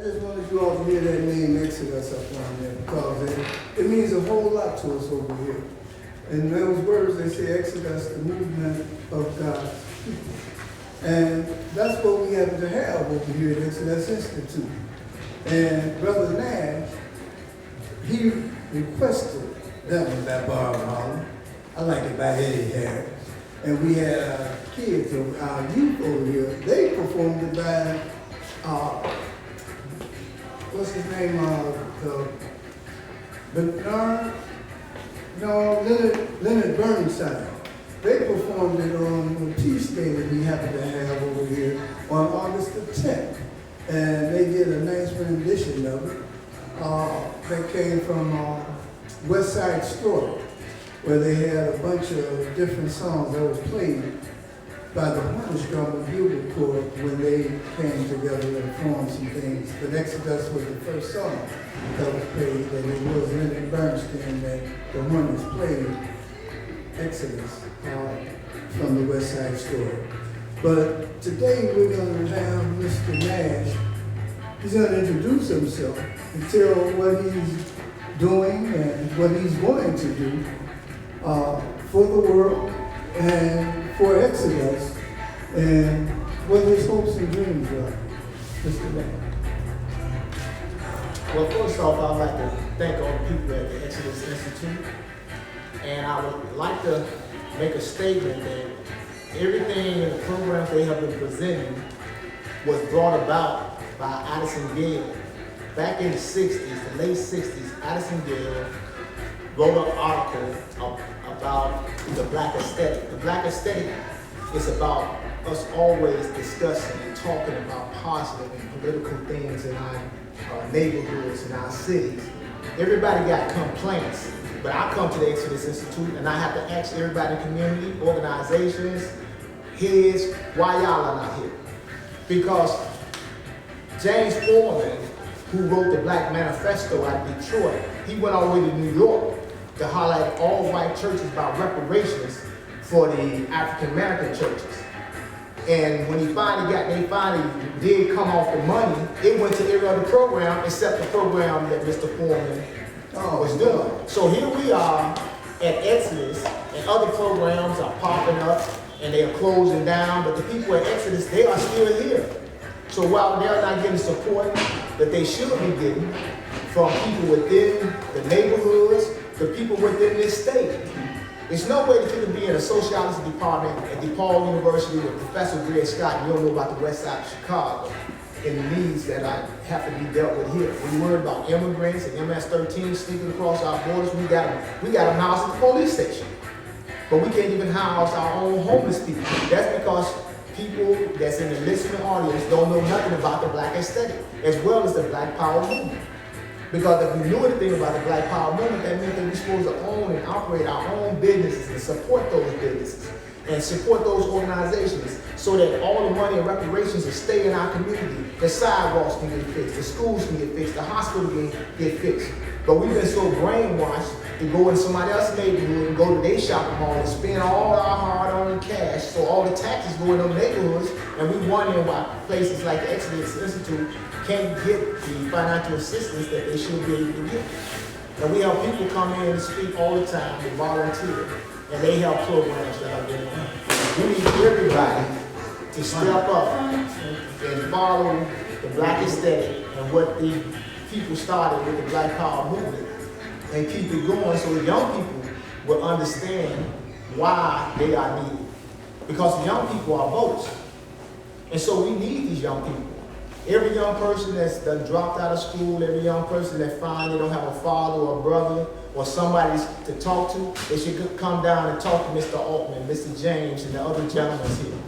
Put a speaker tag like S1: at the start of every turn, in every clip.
S1: just wanted you all to hear that name Exodus up on there because it means a whole lot to us over here. In those words, they say Exodus, the movement of God's people. And that's what we happen to have over here at Exodus Institute. And Brother Nash, he requested that one by Bob Holland. I like it by Eddie Harris. And we had our kids, our youth over here, they performed it by, what's his name, Leonard Burnside. They performed it on the Peace Day that we happen to have over here on August the 10th. And they did a nice rendition of it that came from West Side Story, where they had a bunch of different songs that was played by the Hornish Drum and Bugle Corps when they came together and formed some things. But Exodus was the first song that was played, and it was Leonard Bernstein that the Hornish played Exodus from the West Side Story. But today we're going to have Mr. Nash. He's going to introduce himself and tell what he's doing and what he's going to do for the world and for Exodus and what his hopes and dreams are. Mr. Nash.
S2: Well, first off, I'd like to thank all the people at the Exodus Institute. And I would like to make a statement that everything in the programs they have been presenting was brought about by Addison Gale. Back in the 60s, the late 60s, Addison Gale wrote an article about the Black aesthetic. The Black aesthetic is about us always discussing and talking about positive and political things in our neighborhoods, in our cities. Everybody got complaints, but I come to the Exodus Institute and I have to ask everybody in the community, organizations, heads, why y'all are not here? Because James Foreman, who wrote the Black Manifesto out of Detroit, he went all the way to New York to highlight all white churches about reparations for the African American churches. And when they finally did come off the money, it went to every other program except the program that Mr. Foreman was doing. So here we are at Exodus, and other programs are popping up and they are closing down, but the people at Exodus, they are still here. So while they're not getting support that they should be getting from people within the neighborhoods, the people within this state, there's no way that you can be in a sociology department at DePaul University with Professor Greg Scott and you don't know about the west side of Chicago and the needs that have to be dealt with here. We're worried about immigrants and MS-13 sneaking across our borders. We got them housed at the police station. But we can't even house our own homeless people. That's because people that's in the listening audience don't know nothing about the Black aesthetic, as well as the Black Power movement. Because if we knew anything about the Black Power movement, that meant that we're supposed to own and operate our own businesses and support those businesses and support those organizations so that all the money and reparations will stay in our community. The sidewalks can get fixed, the schools can get fixed, the hospital can get fixed. But we've been so brainwashed to go in somebody else's neighborhood and go to their shopping mall and spend all our hard-earned cash, so all the taxes go in those neighborhoods, and we wondering why places like the Exodus Institute can't get the financial assistance that they should be able to get. And we have people come in and speak all the time, they volunteer, and they help programs that are going on. We need everybody to step up and follow the Black aesthetic and what the people started with the Black Power movement and keep it going so the young people will understand why they are needed. Because the young people are voters. And so we need these young people. Every young person that's done dropped out of school, every young person that finds they don't have a father or a brother or somebody to talk to, they should come down and talk to Mr. Altman, Mr. James, and the other gentlemen here.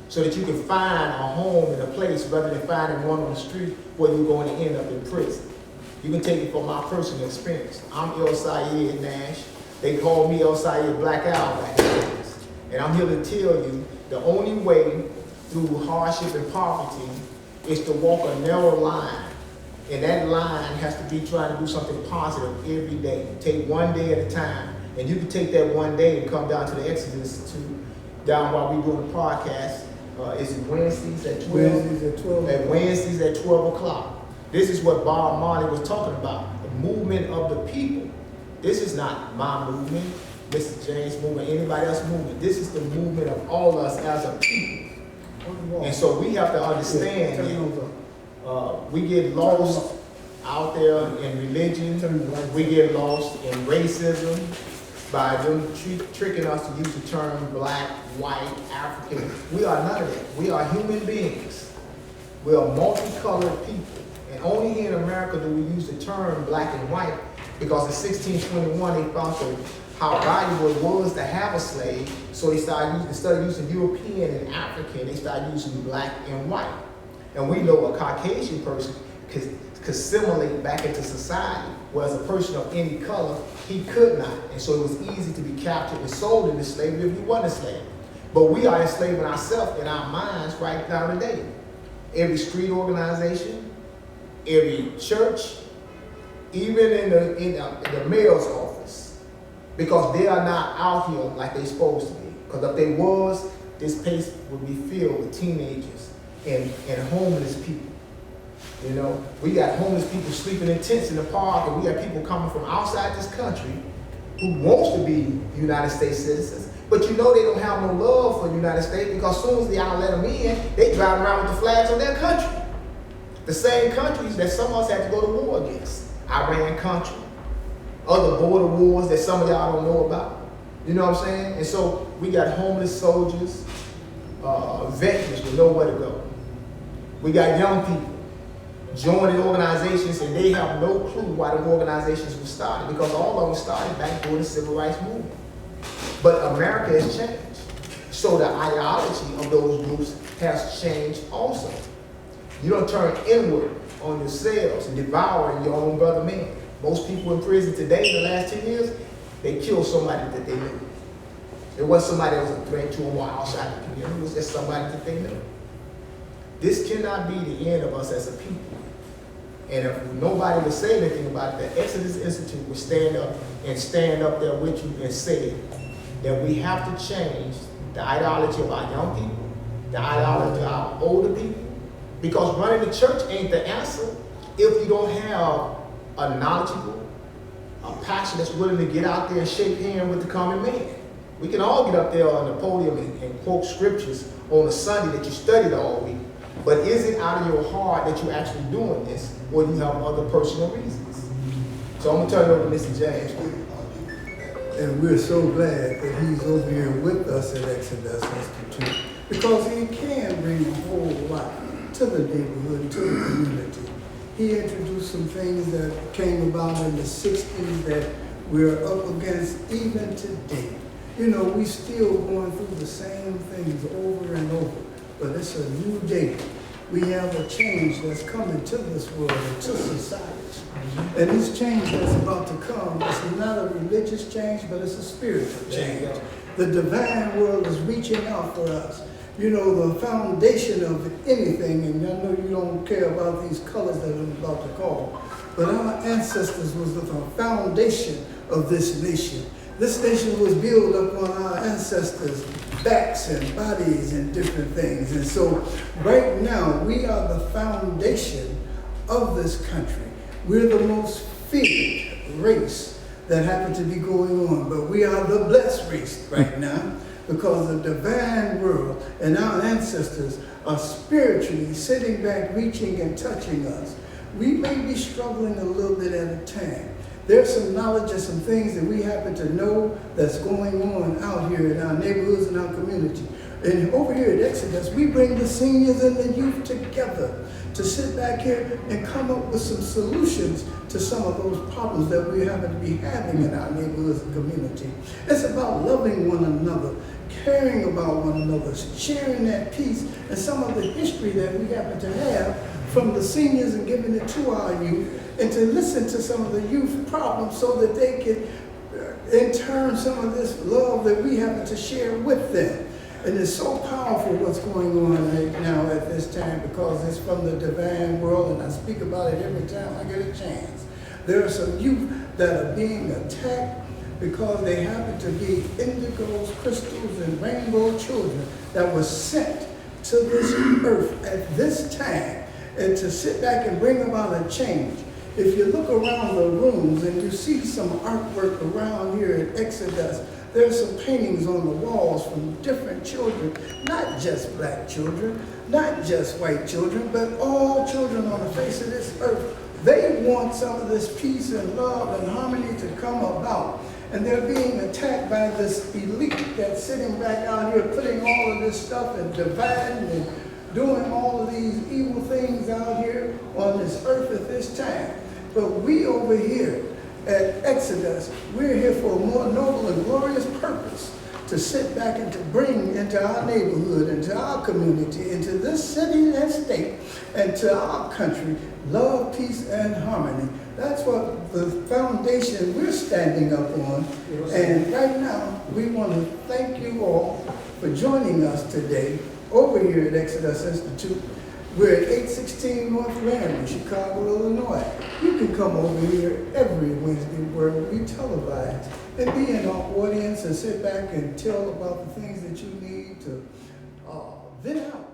S2: So that you can find a home and a place rather than finding one on the street where you're going to end up in prison. You can take it from my personal experience. I'm El Sayed Nash. They call me El Sayed Black Owl back in the days. And I'm here to tell you the only way through hardship and poverty is to walk a narrow line. And that line has to be trying to do something positive every day. Take one day at a time. And you can take that one day and come down to the Exodus Institute, down while we're doing the podcast. Is it Wednesdays at 12?
S1: Wednesdays at 12.
S2: Wednesdays at 12 o'clock. This is what Bob Marley was talking about, the movement of the people. This is not my movement, Mr. James' movement, anybody else's movement. This is the movement of all of us as a people. And so we have to understand that we get lost out there in religion. We get lost in racism by them tricking us to use the term black, white, African. We are none of that. We are human beings. We are multicolored people. And only here in America do we use the term black and white because in 1621 they found how valuable it was to have a slave. So they instead of using European and African, they started using black and white. And we know a Caucasian person could assimilate back into society, whereas a person of any color, he could not. And so it was easy to be captured and sold into slavery if you weren't a slave. But we are enslaving ourselves in our minds right now today. Every street organization, every church, even in the mayor's office, because they are not out here like they're supposed to be. Because if they was, this place would be filled with teenagers and homeless people. You know, we got homeless people sleeping in tents in the park, and we got people coming from outside this country who wants to be United States citizens. But you know they don't have no love for the United States because as soon as they out let them in, they drive around with the flags of their country. The same countries that some of us had to go to war against. Iran country, other border wars that some of y'all don't know about. You know what I'm saying? And so we got homeless soldiers, veterans with nowhere to go. We got young people joining organizations and they have no clue why the organizations were started because all of them started back during the Civil Rights Movement. But America has changed. So the ideology of those groups has changed also. You don't turn inward on yourselves and devouring your own brother man. Most people in prison today in the last 10 years, they killed somebody that they knew. It wasn't somebody that was a threat to them or outside the community. It was just somebody that they knew. This cannot be the end of us as a people. And if nobody would say anything about it, the Exodus Institute would stand up there with you and say that we have to change the ideology of our young people, the ideology of our older people, because running the church ain't the answer if you don't have a knowledgeable, a passion that's willing to get out there and shake hands with the common man. We can all get up there on the podium and quote scriptures on a Sunday that you studied all week, but is it out of your heart that you're actually doing this, or do you have other personal reasons? So I'm going to turn it over to Mr. James.
S1: And we're so glad that he's over here with us at Exodus Institute because he can bring a whole lot to the neighborhood, to the community. He introduced some things that came about in the 60s that we're up against even today. You know, we still going through the same things over and over, but it's a new day. We have a change that's coming to this world and to society. And this change that's about to come is not a religious change, but it's a spiritual change. The divine world is reaching out for us. You know, the foundation of anything, and I know you don't care about these colors that I'm about to call, but our ancestors was the foundation of this nation. This nation was built upon our ancestors' backs and bodies and different things. And so right now, we are the foundation of this country. We're the most feared race that happen to be going on, but we are the blessed race right now because the divine world and our ancestors are spiritually sitting back, reaching and touching us. We may be struggling a little bit at a time. There's some knowledge and some things that we happen to know that's going on out here in our neighborhoods and our community. And over here at Exodus, we bring the seniors and the youth together to sit back here and come up with some solutions to some of those problems that we happen to be having in our neighborhoods and community. It's about loving one another, caring about one another, sharing that peace and some of the history that we happen to have from the seniors and giving it to our youth, and to listen to some of the youth problems so that they can in turn some of this love that we happen to share with them. And it's so powerful what's going on right now at this time because it's from the divine world, and I speak about it every time I get a chance. There are some youth that are being attacked because they happen to be indigos, crystals, and rainbow children that were sent to this earth at this time. and to sit back and bring about a change. If you look around the rooms and you see some artwork around here at Exodus, there's some paintings on the walls from different children, not just black children, not just white children, but all children on the face of this earth. They want some of this peace and love and harmony to come about. And they're being attacked by this elite that's sitting back out here putting all of this stuff and dividing and doing all of these evil things out here on this earth at this time. But we over here at Exodus, we're here for a more noble and glorious purpose, to sit back and to bring into our neighborhood, into our community, into this city and state, and to our country, love, peace, and harmony. That's what the foundation we're standing up on. And right now, we want to thank you all for joining us today over here at Exodus Institute. We're at 816 North Laramie, Chicago, Illinois. You can come over here every Wednesday where we televise and be in our audience and sit back and tell about the things that you need to vent out.